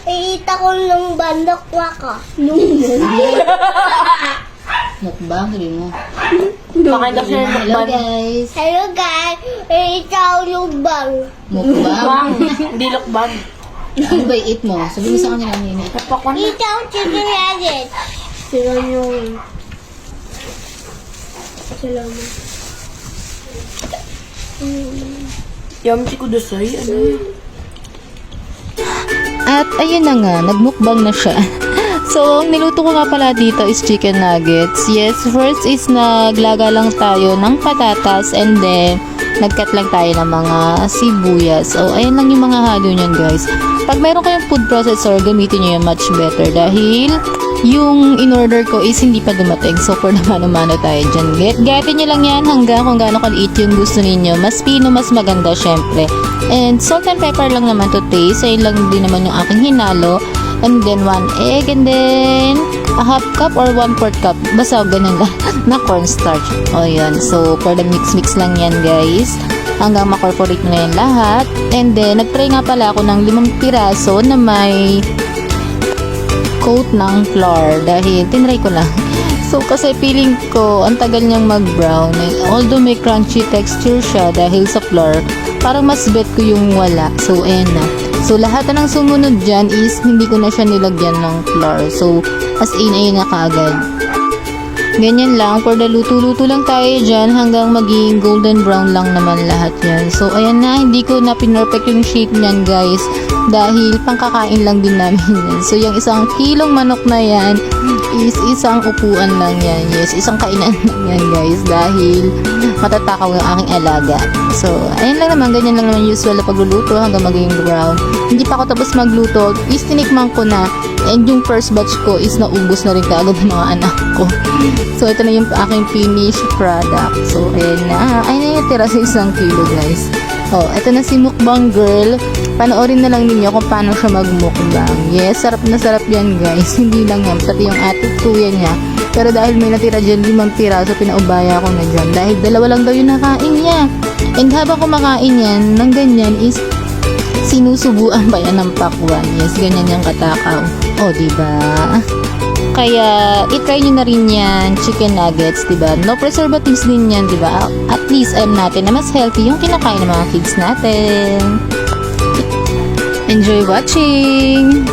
iita ko ng bandok waka. Mukbang, sabi mo. Pakita siya ng Hello mukbang. guys. Hello guys, iita ko ng bang. Mukbang. Bang! Hindi lukbang. Ano ba i-eat mo? Sabi mo sa kanila nini. Kapakwan na. Iita ko chicken nuggets. Sila yung... Sila mo. Yamchi kudasai. Ano yun? At ayun na nga, nagmukbang na siya. So, ang niluto ko nga pala dito is chicken nuggets. Yes, first is naglaga lang tayo ng patatas and then nagkat lang tayo ng mga sibuyas. So, ayan lang yung mga halo niyan guys. Pag mayroon kayong food processor, gamitin nyo yung much better dahil yung in-order ko is hindi pa dumating. So, for the mano-mano tayo dyan. Gatin nyo lang yan hanggang kung gaano kaliit yung gusto ninyo. Mas pino, mas maganda syempre. And salt and pepper lang naman to taste. Ayun lang din naman yung aking hinalo. And then 1 egg and then a half cup or 1/4 cup. Basta ganun lang na cornstarch. O yan. So, for the mix-mix lang yan guys. Hanggang makorporate na yan lahat. And then, nag-try nga pala ako ng 5 piraso na may coat ng flour dahil tinry ko lang. So, kasi feeling ko, ang tagal niyang mag-brown. Although may crunchy texture siya dahil sa flour, parang mas bet ko yung wala. So, ayan na. So, lahat na ng sumunod dyan is hindi ko na siya nilagyan ng flour. So, as in, ayun na kaagad. Ganyan lang. For the luto-luto lang tayo dyan hanggang maging golden brown lang naman lahat yan. So, ayan na. Hindi ko na pinorfect yung shape niyan, guys. Dahil pangkakain lang din namin yan. So, yung 1 kilong manok na yan is isang upuan lang yan. Yes, isang kainan lang yan, guys. Dahil matatakaw yung aking alaga. So, ayun lang naman. Ganyan lang naman usual na pagluluto hanggang maging brown. Hindi pa ako tapos magluto. Is tinikman ko na. And yung first batch ko is naubos na rin kaagad ng mga anak ko. So, ito na yung aking finished product. So, ayan na. Ay, natira sa 1 kilo, guys. Oh, ito na si Mukbang Girl. Panoorin na lang ninyo kung paano siya magmukbang. Yes, sarap na sarap yan, guys. Hindi lang yan. Pati yung ating tuya niya. Pero dahil may natira dyan 5 piraso, pinaubaya ko na dyan. Dahil 2 lang daw yung nakain niya. And habang kumakain yan, ng ganyan is sinusubuan pa yan ng pakwan. Yes, ganyan yung katakaw. O, diba? Kaya, itry nyo na rin yan, chicken nuggets, diba? No preservatives din yan, diba? At least, alam natin na mas healthy yung kinakain ng mga kids natin. Enjoy watching!